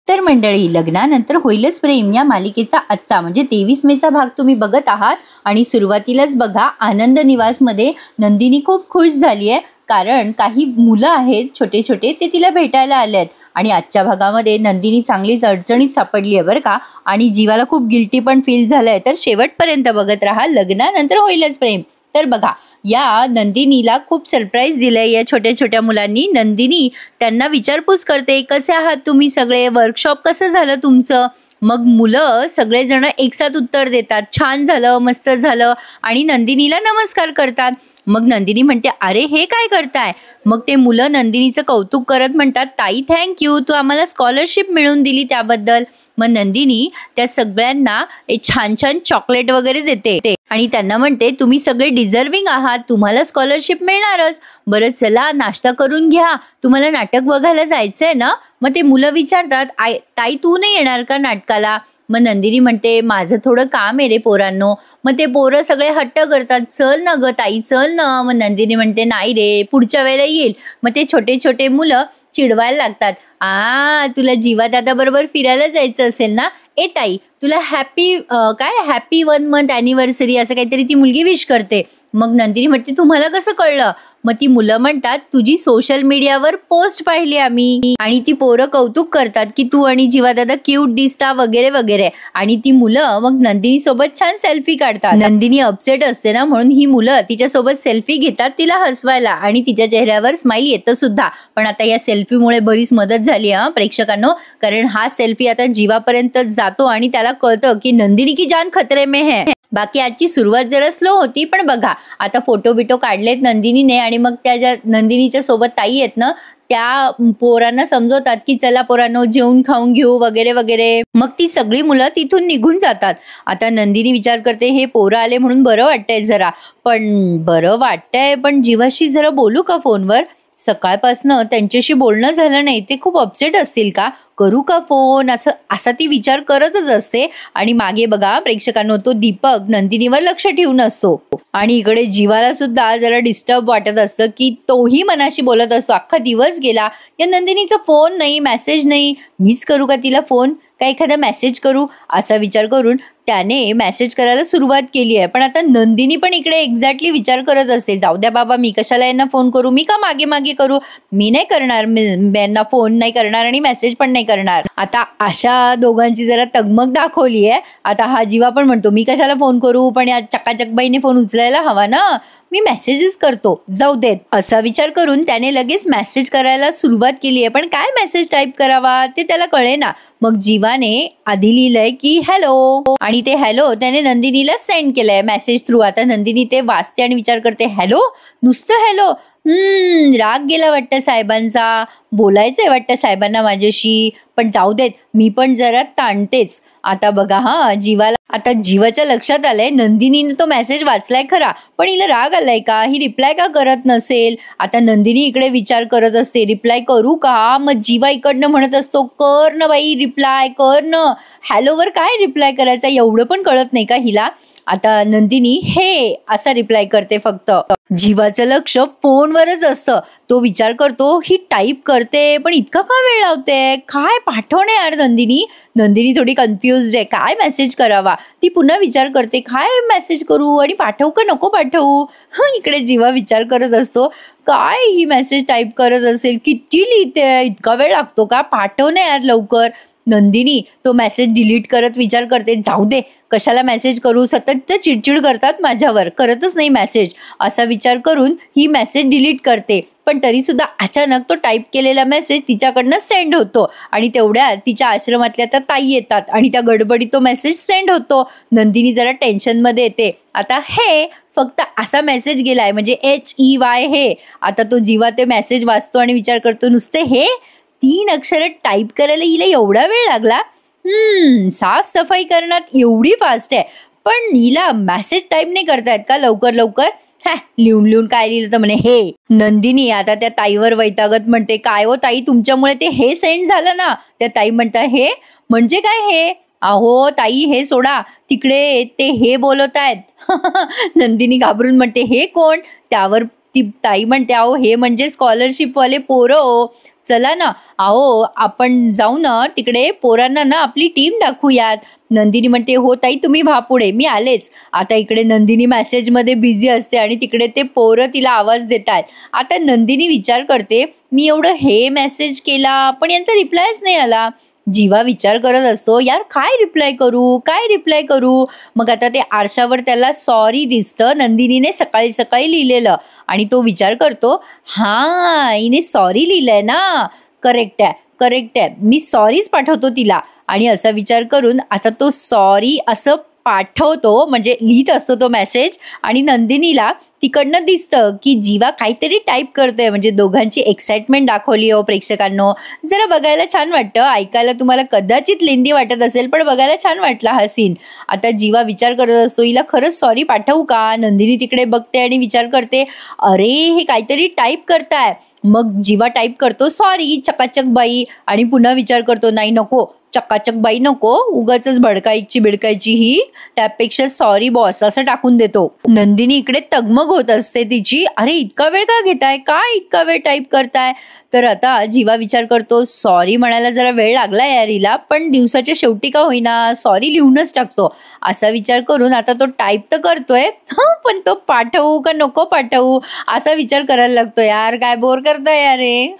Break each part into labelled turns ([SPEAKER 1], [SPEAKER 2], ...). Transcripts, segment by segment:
[SPEAKER 1] तर मंडळी, लग्नानंतर होईलच प्रेम या मालिकेचा आजचा म्हणजे 23 मेचा भाग तुम्ही बघत आहात. आणि सुरुवातीलाच बघा, आनंद निवासमध्ये नंदिनी खूप खुश झाली आहे, कारण काही मुलं आहेत छोटे छोटे, ते तिला भेटायला आले आहेत. आणि आजच्या भागामध्ये नंदिनी चांगलीच अडचणीत सापडली आहे बरं का. आणि जीवाला खूप गिल्टी पण फील झालंय. तर शेवटपर्यंत बघत राहा लग्नानंतर होईलच प्रेम. तर बघा, या नंदिनीला खूप सरप्राईज दिलंय या छोट्या छोट्या मुलांनी. नंदिनी त्यांना विचारपूस करते, कसे आहात तुम्ही सगळे, वर्कशॉप कसं झालं तुमचं. मग मुलं सगळेजण एकसाथ उत्तर देतात, छान झालं, मस्त झालं. आणि नंदिनीला नमस्कार करतात. मग नंदिनी म्हणते, अरे हे काय करताय. मग ते मुलं नंदिनीचं कौतुक करत म्हणतात, ताई थँक्यू, तू आम्हाला स्कॉलरशिप मिळवून दिली त्याबद्दल. मग नंदिनी त्या सगळ्यांना एक छान छान चॉकलेट वगैरे देते आणि त्यांना म्हणते, तुम्ही सगळे डिझर्विंग आहात, तुम्हाला स्कॉलरशिप मिळणारच. बरं चला नाश्ता करून घ्या, तुम्हाला नाटक बघायला जायचंय ना. मग ते मुलं विचारतात, ताई तू नाही येणार का नाटकाला. मग नंदिनी म्हणते, माझं थोडं काम आहे रे पोरांनो. मग ते पोरं सगळे हट्ट करतात, चल ना ग ताई, चल ना. मग नंदिनी म्हणते, नाही रे, पुढच्या वेळेला येईल. मग ते छोटे छोटे मुलं चिडवायला लागतात, तुला जीवा दादा बरोबर फिरायला जायचं असेल ना. ए ताई, तुला हॅपी 1 मंथ ॲनिव्हर्सरी असं काहीतरी ती मुलगी विश करते. मग नंदिनी म्हणते, तुम्हाला कसं कळलं. मग ती मुलं म्हणतात, तुझी सोशल मीडियावर पोस्ट पाहिली आम्ही. आणि ती पोरं कौतुक करतात की तू आणि जीवा दादा क्यूट दिसता वगैरे वगैरे. आणि ती मुलं मग नंदिनी सोबत छान सेल्फी काढतात. नंदिनी अपसेट असते ना, म्हणून ही मुलं तिच्यासोबत सेल्फी घेतात तिला हसवायला. आणि तिच्या चेहऱ्यावर स्माइल येतं सुद्धा. पण आता या सेल्फीमुळे बरीच मदत झाली आहे प्रेक्षकांनो, कारण हा सेल्फी आता जीवापर्यंत जातो आणि त्याला कळतं की नंदिनी की जान खतरे में है. बाकी आजची सुरुवात जरा स्लो होती, पण बघा आता फोटो बिटो काढलेत नंदिनीने. आणि मग त्या ज्या नंदिनीच्या सोबत ताई आहेत ना, त्या पोरांना समजवतात की चला पोरांनो, जेवून खाऊन घेऊ वगैरे वगैरे. मग ती सगळी मुलं तिथून निघून जातात. आता नंदिनी विचार करते, हे पोरं आले म्हणून बरं वाटतंय जरा. पण जीवाशी जरा बोलू का फोनवर. सकाळपासनं त्यांच्याशी बोलणं झालं नाही, ते खूप अपसेट असतील का, करू का फोन, असा ती विचार करतच असते. आणि मागे बघा प्रेक्षकांनो, तो दीपक नंदिनीवर लक्ष ठेवून असतो. आणि इकडे जीवाला सुद्धा जरा डिस्टर्ब वाटत असतं की तोही मनाशी बोलत असतो, अख्खा दिवस गेला, या नंदिनीचा फोन नाही, मेसेज नाही, मीच करू का तिला फोन, का एखादा मेसेज करू, असा विचार करून त्याने मेसेज करायला सुरुवात केली आहे. पण आता नंदिनी पण इकडे एक्झॅक्टली विचार करत असते, जाऊ द्या बाबा, मी कशाला यांना फोन करू, मी का मागे मागे करू, मी नाही करणार, यांना फोन नाही करणार आणि मेसेज पण नाही करणार. आता अशा दोघांची जरा तगमग दाखवली आहे. आता हा जीवा पण म्हणतो, मी कशाला फोन करू, पण या चकाचकबाईने फोन उचलायला हवा ना, मी मेसेजेस करतो, जाऊ देत, असा विचार करून त्याने लगेच मेसेज करायला सुरुवात केली आहे. पण काय मेसेज टाईप करावा ते त्याला कळेना. मग जीवाने आधी लिहिलंय की हॅलो, आणि ते हॅलो त्याने नंदिनीला सेंड केलंय मेसेज थ्रू. आता नंदिनी ते वाचते आणि विचार करते, हॅलो, नुसतं हॅलो, राग गेला वाटतं साहेबांचा, बोलायचंय वाटतं साहेबांना माझ्याशी, पण जाऊ देत, मी पण जरा ताणतेच. आता बघा आता जीवाच्या लक्षात आलंय, नंदिनीने तो मेसेज वाचलाय खरा, पण हिला राग आलाय का, ही रिप्लाय का करत नसेल. आता नंदिनी इकडे विचार करत असते, रिप्लाय करू का. मग जीवा इकडनं म्हणत असतो, कर न बाई रिप्लाय, कर न, हॅलोवर काय रिप्लाय करायचा, एवढं पण कळत नाही का हिला. आता नंदिनी हे असा रिप्लाय करते फक्त. जीवाचं लक्ष फोनवरच असतं. तो विचार करतो, ही टाईप करते पण इतका का वेळ लावते, काय पाठवणे यार नंदिनी थोडी कन्फ्युज्ड आहे, काय मेसेज करावा. ती पुन्हा विचार करते, काय मेसेज करू आणि पाठवू का नको पाठवू. इकडे जीवा विचार करत असतो, काय ही मेसेज टाईप करत असेल, किती लिहिते, इतका वेळ लागतो का, पाठवणे यार लवकर. नंदिनी तो मेसेज डिलीट करत विचार करते, जाऊ दे, कशाला मेसेज करू, सतत चिडचिड करतात माझ्यावर, करतच नाही मेसेज, असा विचार करून ही मेसेज डिलीट करते. पण तरी सुद्धा अचानक तो टाईप केलेला मेसेज तिच्याकडनं सेंड होतो. आणि तेवढ्यात तिच्या आश्रमातल्या त्या ताई येतात आणि त्या गडबडीत तो मेसेज सेंड होतो. नंदिनी जरा टेन्शनमध्ये येते. आता हे फक्त असा मेसेज गेलाय, म्हणजे HEY हे. आता तो जीवा ते मेसेज वाचतो आणि विचार करतो, नुसते हे 3 अक्षरं टाईप करायला हिला एवढा वेळ लागला. साफसफाई करण्यात एवढी फास्ट आहे, पण हिला मेसेज टाईप नाही करतायत का लवकर लवकर. लिहून लिहून काय लिहिलं तर म्हणे हे. नंदिनी आता त्या ताईवर वैतागत म्हणते, काय हो ताई, तुमच्यामुळे ते हे सेंड झालं ना. त्या ताई म्हणतात, हे म्हणजे काय हे, अहो ताई हे सोडा, तिकडे ते हे बोलत आहेत. नंदिनी घाबरून म्हणते, हे कोण. त्यावर ती ताई म्हणते, अहो हे म्हणजे स्कॉलरशिपवाले पोरं, चला ना, अहो आपण जाऊ ना तिकडे, पोरांना ना आपली टीम दाखवूयात. नंदिनी म्हणते, हो ताई तुम्ही व्हा पुढे, मी आलेच. आता इकडे नंदिनी मेसेजमध्ये बिझी असते आणि तिकडे ते पोरं तिला आवाज देतात. आता नंदिनी विचार करते, मी एवढं हे मेसेज केला पण यांचा रिप्लायच नाही आला. जीवा विचार करत असतो, यार काय रिप्लाय करू, काय रिप्लाय करू. मग आता ते आरशावर त्याला सॉरी दिसतं, नंदिनीने सकाळी सकाळी लिहिलेलं. आणि तो विचार करतो, हां हिने सॉरी लिहिलंय ना, करेक्ट आहे करेक्ट आहे, मी सॉरीच पाठवतो तिला. आणि असा विचार करून आता तो सॉरी असं पाठवतो, म्हणजे लिहित असतो तो मेसेज. आणि नंदिनीला तिकडनं दिसतं की जीवा काहीतरी टाईप करतोय. म्हणजे दोघांची एक्साइटमेंट दाखवली हो प्रेक्षकांनो. जरा बघायला छान वाटतं, ऐकायला तुम्हाला कदाचित लेंदी वाटत असेल पण बघायला छान वाटला हा सीन. आता जीवा विचार करत असतो, हिला खरंच सॉरी पाठवू का. नंदिनी तिकडे बघते आणि विचार करते, अरे हे काहीतरी टाईप करताय. मग जीवा टाईप करतो सॉरी चकाचक बाई, आणि पुन्हा विचार करतो, नाही नको, चकाचक बाई नको, उगाचच बिडकायची ही, त्यापेक्षा सॉरी बॉस असं टाकून देतो. नंदिनी इकडे तगमग होत असते तिची, अरे इतका वेळ का घेताय, काय इतका वेळ टाईप करताय. तर आता जीवा विचार करतो, सॉरी म्हणायला जरा वेळ लागला यार हिला, पण दिवसाच्या शेवटी का होईना सॉरी लिहूनच टाकतो. असा विचार करून आता तो टाईप तर करतोय, पण तो पाठवू का नको पाठवू असा विचार करायला लागतो. यार काय बोर करताय यार रे.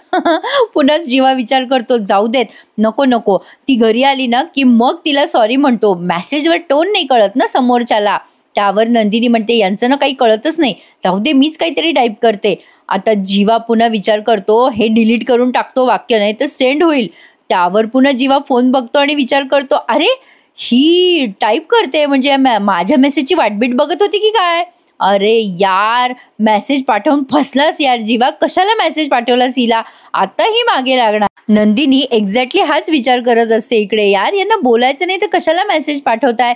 [SPEAKER 1] पुन्हा जीवा विचार करतो, जाऊ देत, नको नको. ती घरी आली ना की मग तिला सॉरी म्हणतो. मेसेजवर टोन नाही कळत ना समोरच्याला. त्यावर नंदिनी म्हणते, यांचं ना काही कळतच नाही, जाऊ दे मीच काहीतरी टाईप करते. आता जीवा पुन्हा विचार करतो, हे डिलीट करून टाकतो वाक्य, नाही तर सेंड होईल. त्यावर पुन्हा जीवा फोन बघतो आणि विचार करतो, अरे ही टाईप करते, म्हणजे माझ्या मेसेजची वाटबीट बघत होती की काय. अरे यार मेसेज पाठवून फसलास यार जीवा, कशाला मेसेज पाठवलास हिला, आता ही मागे लागणार. नंदिनी एक्झॅक्टली हाच विचार करत असते इकडे, यार यांना बोलायचं नाही तर कशाला मेसेज पाठवताय,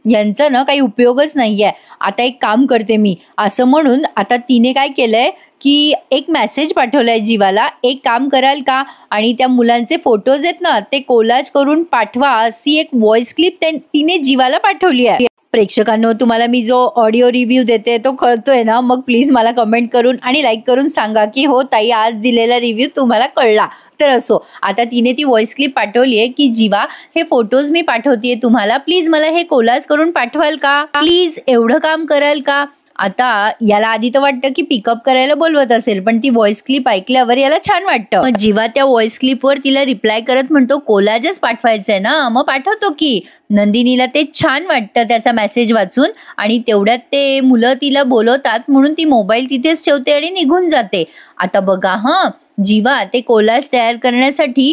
[SPEAKER 1] यांचा ना काही उपयोगच नाहीये. आता एक काम करते मी, असं म्हणून आता तिने काय केलंय की एक मेसेज पाठवलाय जीवाला, एक काम कराल का, आणि त्या मुलांचे फोटोज आहेत ना ते कोलाज करून पाठवा, अशी एक व्हॉइस क्लिप तिने जीवाला पाठवली आहे. प्रेक्षकांनो, तुम्हाला मी जो ऑडिओ रिव्ह्यू देते तो कळतोय ना, मग प्लीज मला कमेंट करून आणि लाईक करून सांगा की हो ताई आज दिलेला रिव्ह्यू तुम्हाला कळला. तर असो, आता तिने ती व्हॉइस क्लिप पाठवली आहे की जीवा हे फोटोज मी पाठवतेय तुम्हाला, प्लीज मला हे कोलाज करून पाठवाल का, प्लीज एवढं काम कराल का. आता याला आधी तर वाटतं की पिकअप करायला बोलवत असेल, पण ती व्हॉइस क्लिप ऐकल्यावर याला छान वाटतं. मग जीवा त्या व्हॉइस क्लिपवर तिला रिप्लाय करत म्हणतो, कोलाजच पाठवायचंय ना, मग पाठवतो की. नंदिनीला ते छान वाटतं त्याचा मेसेज वाचून, आणि तेवढ्यात ते मुलं तिला बोलवतात म्हणून ती मोबाईल तिथेच ठेवते आणि निघून जाते. आता बघा जीवा ते कोलाज तयार करण्यासाठी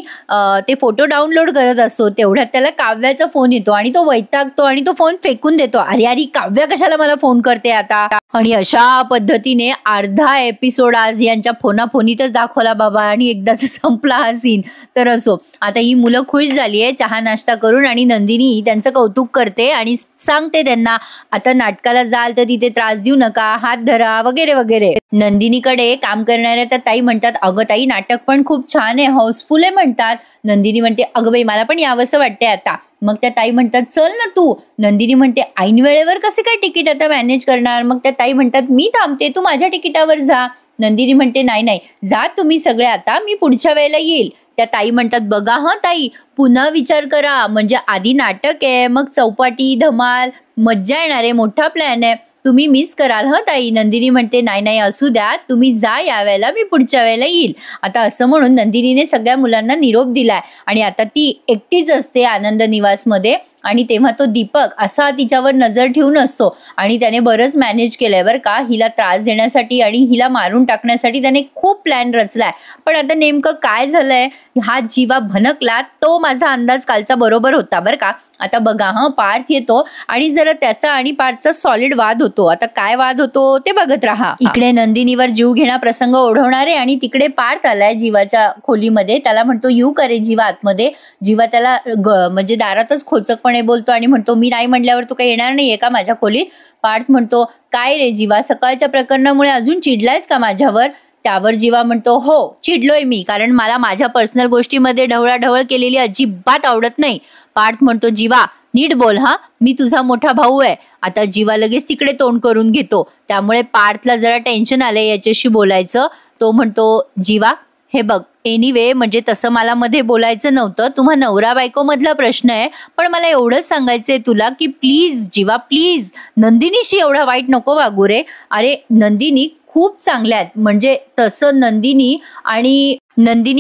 [SPEAKER 1] ते फोटो डाउनलोड करत असतो. तेवढ्यात त्याला काव्याचा फोन येतो आणि तो वैतागतो आणि तो फोन फेकून देतो. अरे अरे काव्या कशाला मला फोन करते आता. आणि अशा पद्धतीने अर्धा एपिसोड आज यांच्या फोनाफोनीतच दाखवला बाबा, आणि एकदाच संपला हा सीन. तर असो, आता ही मुलं खुश झाली आहे चहा नाश्ता करून, आणि नंदिनी त्यांचं कौतुक करते आणि सांगते त्यांना, आता नाटकाला जाल तर तिथे त्रास देऊ नका, हात धरा वगैरे वगैरे. नंदिनीकडे काम करणाऱ्या त्या ताई म्हणतात, अगं ताई नाटक पण खूप छान आहे, हाऊसफुल आहे म्हणतात. नंदिनी म्हणते, अगं बाई मला पण यावंसं वाटतंय आता. मग त्या ताई म्हणतात, चल ना तू. नंदिनी म्हणते, ऐन वेळेवर कसे काय तिकीट आता मॅनेज करणार. मग त्या ताई म्हणतात, मी थांबते, तू माझ्या तिकिटावर जा. नंदिनी म्हणते, नाही नाही जा तुम्ही सगळे आता, मी पुढच्या वेळेला येईल. त्या ताई म्हणतात, बघा ताई पुन्हा विचार करा, म्हणजे आधी नाटक आहे, मग चौपाटी धमाल मज्जा येणार आहे, मोठा प्लॅन आहे, तुम्ही मिस कराल ताई. नंदिनी म्हणते, नाही नाही असू द्या, तुम्ही जा यावेळेला, मी पुढच्या वेळेला येईल. आता असं म्हणून नंदिनीने सगळ्या मुलांना निरोप दिलाय, आणि आता ती एकटीच असते आनंद निवासमध्ये. आणि तेव्हा तो दीपक असा तिच्यावर नजर ठेवून असतो, आणि त्याने बरंच मॅनेज केलंय बरं का, हिला त्रास देण्यासाठी आणि हिला मारून टाकण्यासाठी त्याने खूप प्लॅन रचलाय. पण आता नेमकं काय झालंय, हा जीवा भनकला, तो माझा अंदाज कालचा बरोबर होता बरं का. आता बघा पार्थ येतो आणि जरा त्याचा आणि पार्थचा सॉलिड वाद होतो. आता काय वाद होतो ते बघत राहा. इकडे नंदिनीवर जीव घेणा प्रसंग ओढवणारे, आणि तिकडे पार्थ आलाय जीवाच्या खोलीमध्ये. त्याला म्हणतो, येऊ करे जीवा आतमध्ये. जीवा त्याला म्हणजे दारातच खोचकपणे बोलतो आणि म्हणतो, मी नाही म्हटल्यावर तू काही येणार नाहीये का माझ्या खोलीत. पार्थ म्हणतो, काय रे जीवा, सकाळच्या प्रकरणामुळे अजून चिडलायस का माझ्यावर. त्यावर जीवा म्हणतो, हो चिडलोय मी, कारण मला माझ्या पर्सनल गोष्टीमध्ये ढवळाढवळ केलेली अजिबात आवडत नाही. पार्थ म्हणतो, जीवा नीट बोल मी तुझा मोठा भाऊ आहे. आता जीवा लगेच तिकडे तोंड करून घेतो, त्यामुळे पार्थला जरा टेन्शन आलंय याच्याशी बोलायचं. तो म्हणतो, जीवा हे बघ, एनिवे म्हणजे तसं मला मध्ये बोलायचं नव्हतं, तुम्हा नवरा बायको मधला प्रश्न आहे. पण मला एवढंच सांगायचंय तुला की प्लीज जीवा, प्लीज नंदिनीशी एवढा वाईट नको वागू रे. अरे नंदिनी खूप चांगल्या आहेत, म्हणजे तसं नंदिनी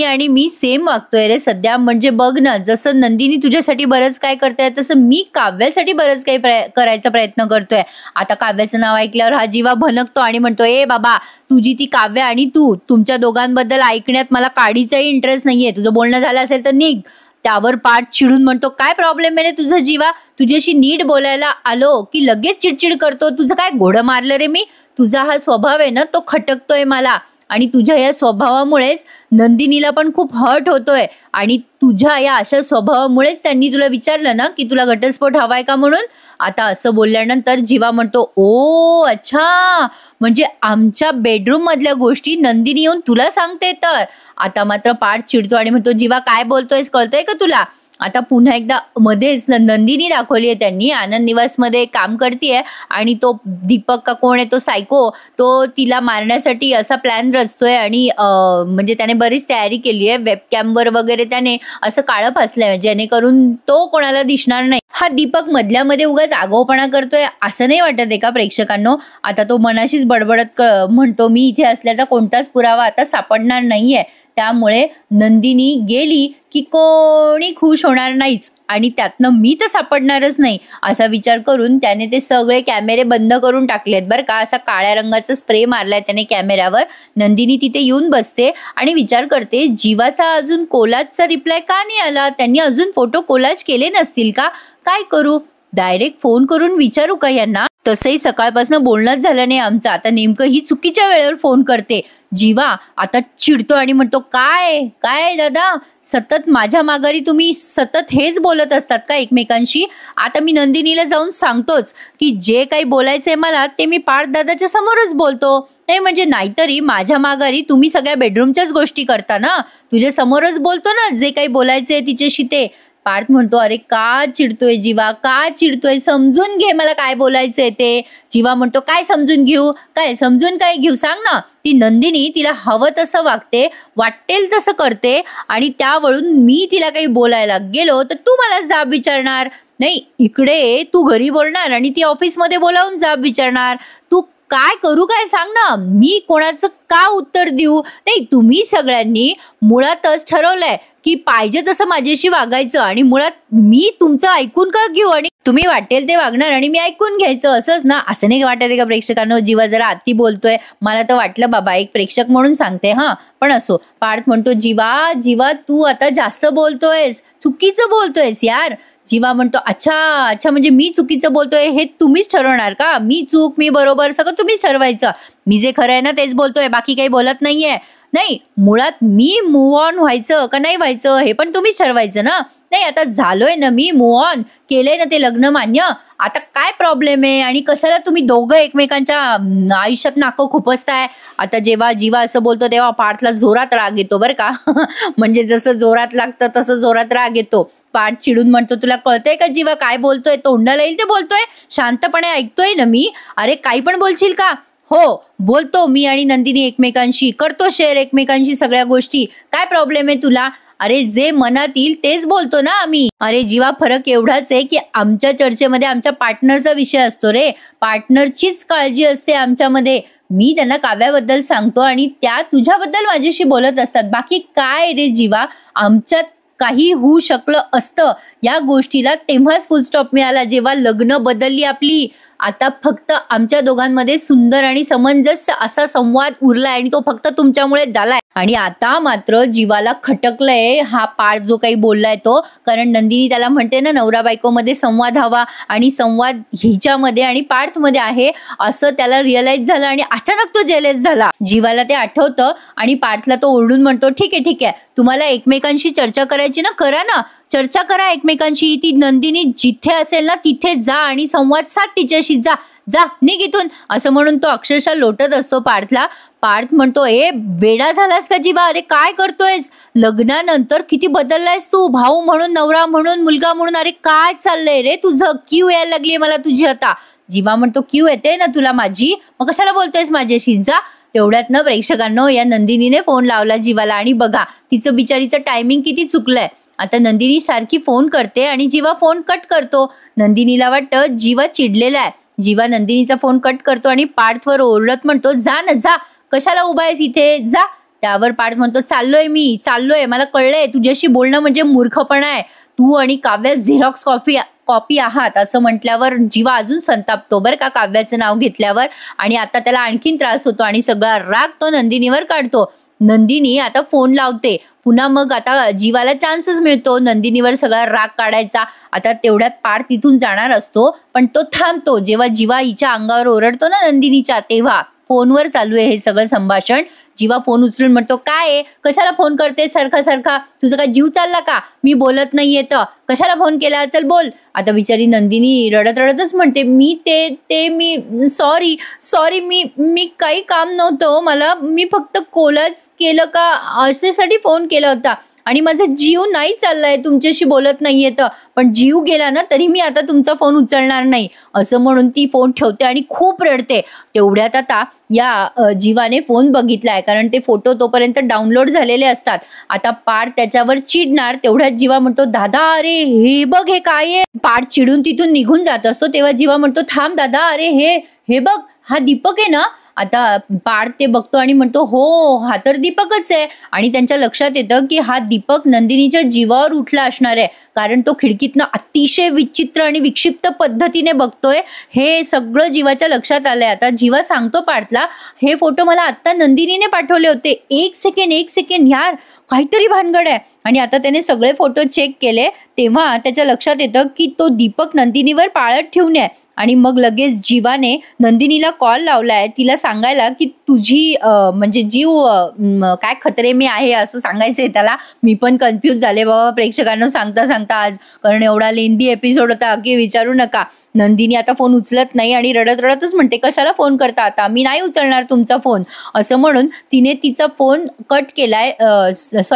[SPEAKER 1] आणि मी सेम वागतोय रे सध्या. म्हणजे बघ ना, जसं नंदिनी तुझ्यासाठी बरंच काय करते तसं मी काव्यासाठी बरंच काही करायचा प्रयत्न करतोय. आता काव्याचं नाव ऐकल्यावर हा जीवा भनकतो आणि म्हणतो, ए बाबा, तुझी ती काव्य आणि तुमच्या दोघांबद्दल ऐकण्यात मला काडीचाही इंटरेस्ट नाहीये. तुझं बोलणं झालं असेल तर निघ. त्यावर पाठ चिडून म्हणतो, काय प्रॉब्लेम आहे रे तुझं जीवा? तुझ्याशी नीट बोलायला आलो की लगेच चिडचिड करतो. तुझं काय घोडं मारलं रे मी? तुझा हा स्वभाव आहे ना, तो खटकतोय मला. आणि तुझ्या या स्वभावामुळेच नंदिनीला पण खूप हर्ट होतोय. आणि तुझ्या या अशा स्वभावामुळेच त्यांनी तुला विचारलं ना की तुला घटस्फोट हवाय का म्हणून. आता असं बोलल्यानंतर जीवा म्हणतो, ओ अच्छा, म्हणजे आमच्या बेडरूम मधल्या गोष्टी नंदिनी येऊन तुला सांगते तर. आता मात्र पाठ चिडतो आणि म्हणतो, जीवा काय बोलतोयस, कळतंय का तुला? आता पुन्हा एकदा मध्येच नंदिनी दाखवली आहे त्यांनी. आनंद निवासमध्ये काम करतीये आणि तो दीपक का कोण आहे तो सायको, तो तिला मारण्यासाठी असा प्लॅन रचतोय. आणि म्हणजे त्याने बरीच तयारी केली आहे. वेबकॅमवर वगैरे त्याने असं काळं फासलंय जेणेकरून तो कोणाला दिसणार नाही. हा दीपक मधल्या मध्ये उगाच आगाऊपणा करतोय असं नाही वाटत आहे का प्रेक्षकांनो? आता तो मनाशीच बडबडत म्हणतो, मी इथे असल्याचा कोणताच पुरावा आता सापडणार नाहीये. त्यामुळे नंदिनी गेली की कोणी खुश होणार नाहीच आणि त्यातनं मी तर सापडणारच नाही असा विचार करून त्याने ते सगळे कॅमेरे बंद करून टाकलेत बरं का. असा काळ्या रंगाचा स्प्रे मारलाय त्याने कॅमेऱ्यावर. नंदिनी तिथे येऊन बसते आणि विचार करते, जीवाचा अजून कोलाजचा रिप्लाय का नाही आला? त्यांनी अजून फोटो कोलाज केले नसतील का? काय करू? डायरेक्ट फोन करून विचारू का यांना? तसंही सकाळपासून बोलणंच झालं नाही आमचं. आता नेमकं ही चुकीच्या वेळेवर फोन करते. जीवा आता चिडतो आणि म्हणतो, काय काय दादा, सतत माझ्या माघारी तुम्ही सतत हेच बोलत असतात का एकमेकांशी? आता मी नंदिनीला जाऊन सांगतोच की जे काही बोलायचंय मला ते मी पार्थ दादाच्या समोरच बोलतो. नाही म्हणजे नाहीतरी माझ्या माघारी तुम्ही सगळ्या बेडरूमच्याच गोष्टी करता ना, तुझ्या समोरच बोलतो ना जे काही बोलायचंय तिच्याशी ते. पार्थ म्हणतो, अरे का चिडतोय जीवा, का चिडतोय? समजून घे मला काय बोलायचंय ते. जीवा म्हणतो, काय समजून घेऊ? काय समजून काय घेऊ सांग ना. ती नंदिनी तिला हवं तसं वागते, वाटेल तसं करते आणि त्यावरून मी तिला काही बोलायला गेलो तर तू मला जाब विचारणार. नाही, इकडे तू घरी बोलणार आणि ती ऑफिसमध्ये बोलावून जाब विचारणार. तू काय करू काय सांग ना, मी कोणाचं का उत्तर देऊ? नाही, तुम्ही सगळ्यांनी मुळातच ठरवलंय की पाहिजे तसं माझ्याशी वागायचं आणि मुळात मी तुमचं ऐकून का घेऊ आणि तुम्ही वाटेल ते वागणार आणि मी ऐकून घ्यायचं असंच ना. असं नाही वाटत का प्रेक्षकांनो? जीवा जरा अति बोलतोय. मला तर वाटलं बाबा एक प्रेक्षक म्हणून सांगते हा, पण असो. पार्थ म्हणतो, जीवा जीवा तू आता जास्त बोलतोयस, चुकीचं बोलतोयस यार. जीवा म्हणतो, अच्छा अच्छा, म्हणजे मी चुकीचं बोलतोय हे तुम्हीच ठरवणार का? मी चूक मी बरोबर सगळं तुम्हीच ठरवायचं. मी जे खरं आहे ना तेच बोलतोय, बाकी काही बोलत नाहीये. नाही, मुळात मी मूव्ह ऑन व्हायचं का नाही व्हायचं हे पण तुम्हीच ठरवायचं ना. नाही, आता झालोय ना मी मूव्ह ऑन, केलंय ना ते लग्न मान्य. आता काय प्रॉब्लेम आहे आणि कशाला तुम्ही दोघं एकमेकांच्या आयुष्यात नाकं खुपसताय? आता जेव्हा जीवा असं बोलतो तेव्हा पार्थला जोरात राग येतो बरं का. म्हणजे जसं जोरात लागतं तसं जोरात राग येतो. पार्थ चिडून म्हणतो, तुला कळतंय का जीवा काय बोलतोय? तोंडाला येईल ते बोलतोय, शांतपणे ऐकतोय ना मी. अरे काही पण बोलशील का? हो बोलतो, मी आणि नंदिनी एकमेकांशी करतो शेअर एकमेकांशी सगळ्या गोष्टी. काय प्रॉब्लेम आहे तुला? अरे जे मनात येईल तेच बोलतो ना आम्ही. अरे जीवा, फरक एवढाच आहे की आमच्या चर्चेमध्ये आमच्या पार्टनरचा विषय असतो रे. पार्टनरचीच काळजी असते आमच्यामध्ये. मी त्यांना काव्याबद्दल सांगतो आणि त्या तुझ्याबद्दल माझ्याशी बोलत असतात. बाकी काय रे जीवा, आमच्यात काही होऊ शकलं असतं या गोष्टीला तेव्हाच फुल स्टॉप मिळाला जेव्हा लग्न बदलली आपली. आता फक्त आमच्या दोघांमध्ये सुंदर आणि समंजस्य असा संवाद उरलाय आणि तो फक्त तुमच्यामुळे झालाय. आणि आता मात्र जीवाला खटकलंय हा पार्थ जो काही बोललाय तो. कारण नंदिनी त्याला म्हणते ना, नवरा बायको मध्ये संवाद हवा आणि संवाद हिच्यामध्ये आणि पार्थ मध्ये आहे असं त्याला रिअलाइज झालं आणि अचानक तो जेलस झाला. जीवाला ते आठवतं आणि पार्थला तो ओरडून म्हणतो, ठीक आहे, तुम्हाला एकमेकांशी चर्चा करायची ना, करा ना, चर्चा करा एकमेकांशी. ती नंदिनी जिथे असेल ना तिथे जा आणि संवाद साध तिच्याशी. जा जा निघ इथून असं म्हणून तो अक्षरशः लोटत असतो पार्थला. पार्थ म्हणतो, ए वेडा झालास का जीवा? अरे काय करतोयस? लग्नानंतर किती बदललायस तू, भाऊ म्हणून, नवरा म्हणून, मुलगा म्हणून. अरे काय चाललंय रे तुझं? क्यू यायला लागली मला तुझी आता. जीवा म्हणतो, क्यू येते ना तुला माझी, मग कशाला बोलतोयस माझ्याशी? जा तेवढ्यात ना प्रेक्षकांनो या नंदिनीने फोन लावला जीवाला आणि बघा तिचं बिचारीचं टायमिंग किती चुकलंय. आता नंदिनी सारखी फोन करते आणि जीवा फोन कट करतो. नंदिनीला वाटतं जीवा चिडलेला आहे. जीवा नंदिनीचा फोन कट करतो आणि पार्थवर ओरडत म्हणतो, जा ना जा, कशाला उभा आहेस इथे, जा. त्यावर पार्थ म्हणतो, चाललोय, मला कळलंय तुझ्याशी बोलणं म्हणजे मूर्खपणा आहे. तू आणि काव्या झेरॉक्स कॉपी आहात असं म्हटल्यावर जीवा अजून संतापतो बरं का काव्याचं नाव घेतल्यावर. आणि आता त्याला आणखीन त्रास होतो आणि सगळा राग तो नंदिनीवर काढतो. नंदिनी आता फोन लावते पुन्हा. मग आता जीवाला चान्सच मिळतो नंदिनीवर सगळा राग काढायचा. आता तेवढ्यात पार्थ तिथून जाणार असतो पण तो थांबतो. जेव्हा जीवा हिच्या अंगावर ओरडतो ना नंदिनीच्या, तेव्हा फोनवर चालू आहे हे सगळं संभाषण. जीवा फोन उचलून म्हणतो, काय आहे, कशाला फोन करते सारखा, तुझा काय जीव चालला का, मी बोलत नाहीये तर कशाला फोन केला, चल बोल. आता बिचारी नंदिनी रडतच म्हणते, मी सॉरी मी काही काम नव्हतं मला, मी फक्त कोलाच केलं का अशासाठी फोन केला होता आणि माझा जीव नाही चाललाय, तुमच्याशी बोलत नाहीये तर, पण जीव गेला ना तरी मी आता तुमचा फोन उचलणार नाही असं म्हणून ती फोन ठेवते आणि खूप रडते. तेवढ्यात आता या जीवाने फोन बघितलाय कारण ते फोटो तोपर्यंत डाउनलोड झालेले असतात. आता पार्थ त्याच्यावर चिडणार. तेवढ्यात जीवा म्हणतो, दादा अरे हे बघ हे काय आहे. पार्थ चिडून तिथून निघून जात असतो तेव्हा जीवा म्हणतो, थांब दादा, अरे हे बघ, हा दीपक आहे ना. आता पार्थ ते बघतो आणि म्हणतो, हो हा तर दीपकच आहे. आणि त्यांच्या लक्षात येतं की हा दीपक नंदिनीच्या जीवावर उठला असणार आहे कारण तो खिडकीतनं अतिशय विचित्र आणि विक्षिप्त पद्धतीने बघतोय. हे सगळं जीवाच्या लक्षात आलंय. आता जीवा सांगतो पार्थला, हे फोटो मला आत्ता नंदिनीने पाठवले होते, एक सेकंड यार, काहीतरी भानगड आहे. आणि आता त्याने सगळे फोटो चेक केले तेव्हा त्याच्या लक्षात येतं की तो दीपक नंदिनीवर पाळत ठेवून आहे. आणि मग लगेच जीवाने नंदिनीला कॉल लावलाय तिला सांगायला की तुझी म्हणजे जीव काय खतरे में आहे असं सांगायचंय त्याला. मी पण कन्फ्यूज झाले बाबा प्रेक्षकांना सांगता आज, कारण एवढा लेंदी एपिसोड होता की विचारू नका. नंदिनी आता फोन उचलत नाही आणि रडतच म्हणते, कशाला फोन करता आता, मी नाही उचलणार तुमचा फोन असं म्हणून तिने तिचा फोन कट केलाय,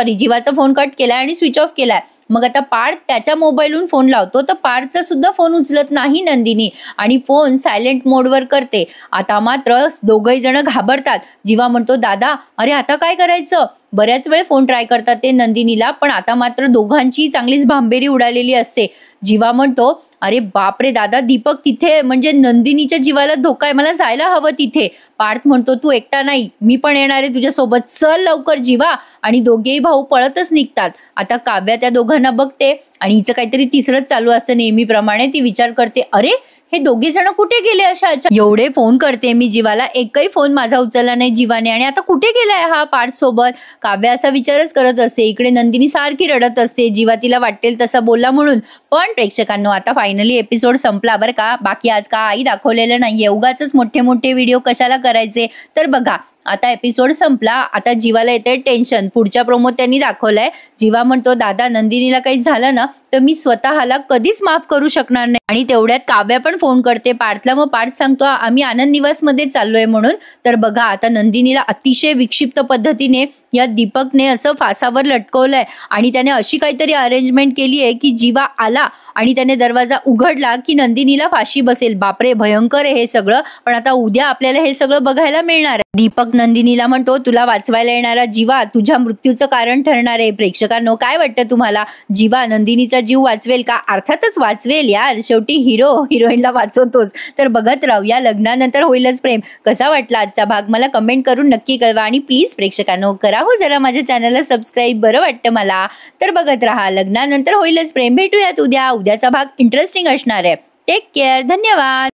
[SPEAKER 1] जीवाचा फोन कट केलाय आणि स्विच ऑफ केलाय. मग आता पार्थ त्याच्या मोबाईलवरून फोन लावतो तर पार्थचा सुद्धा फोन उचलत नाही नंदिनी आणि फोन सायलेंट मोडवर करते. आता मात्र दोघही जण घाबरतात. जीवा म्हणतो, दादा अरे आता काय करायचं. बऱ्याच वेळ फोन ट्राय करतात ते नंदिनीला पण आता मात्र दोघांची चांगलीच भांबेरी उडालेली असते. जीवा म्हणतो, अरे बापरे दादा, दीपक तिथे, म्हणजे नंदिनीच्या जीवाला धोका आहे, मला जायला हवं तिथे. पार्थ म्हणतो, तू एकटा नाही, मी पण येणार आहे तुझ्यासोबत, चल लवकर जीवा. आणि दोघेही भाऊ पळतच निघतात. आता काव्या त्या दोघांना बघते आणि हिचं काहीतरी तिसरंच चालू असतं नेहमीप्रमाणे. ती विचार करते, अरे हे दोघे जण कुठे गेले अशा एवढे फोन करते मी जीवाला, एकही फोन माझा उचलला नाही जीवाने आणि आता कुठे गेलाय हा पार्थ सोबत. काव्या असा विचारच करत असते. इकडे नंदिनी सारखी रडत असते, जीवा तिला वाटेल तसा बोलला म्हणून. पण प्रेक्षकांनो आता फायनली एपिसोड संपला बरं का. बाकी आज का आई दाखवलेलं नाहीये, उगाच मोठे व्हिडिओ कशाला करायचे. तर बघा आता एपिसोड संपला. आता जीवाला येते टेन्शन. पुढच्या प्रोमो त्यांनी दाखवलाय, जीवा म्हणतो, दादा नंदिनीला काही झालं ना तर मी स्वतःला कधीच माफ करू शकणार नाही. आणि तेवढ्यात काव्या पण फोन करते पार्थला. मग पार्थ सांगतो, आम्ही आनंद निवास मध्ये चाललोय म्हणून. तर बघा आता नंदिनीला अतिशय विक्षिप्त पद्धतीने या दीपकने असं फासावर लटकवलंय आणि त्याने अशी काहीतरी अरेंजमेंट केली आहे की जीवा आला आणि त्याने दरवाजा उघडला की नंदिनीला फाशी बसेल. बापरे, भयंकर आहे हे सगळं. पण आता उद्या आपल्याला हे सगळं बघायला मिळणार आहे. दीपक नंदिनीला म्हणतो, तुला वाचवायला येणारा जीवा तुझ्या मृत्यूचं कारण ठरणार आहे. प्रेक्षकांनो काय वाटतं तुम्हाला, जीवा नंदिनीचा जीव वाचवेल का? अर्थातच वाचवेल यार, शेवटी हिरो हिरोईनला वाचवतोच. तर बघत राहूया लग्नानंतर होईलच प्रेम. कसा वाटला आजचा भाग मला कमेंट करून नक्की कळवा. आणि प्लीज प्रेक्षकांनो करा हो जरा माझ्या चॅनलला सबस्क्राईब, बरं वाटतं मला. तर बघत राहा लग्नानंतर होईलच प्रेम. भेटूयात उद्याचा भाग इंटरेस्टिंग असणार आहे. टेक केअर, धन्यवाद.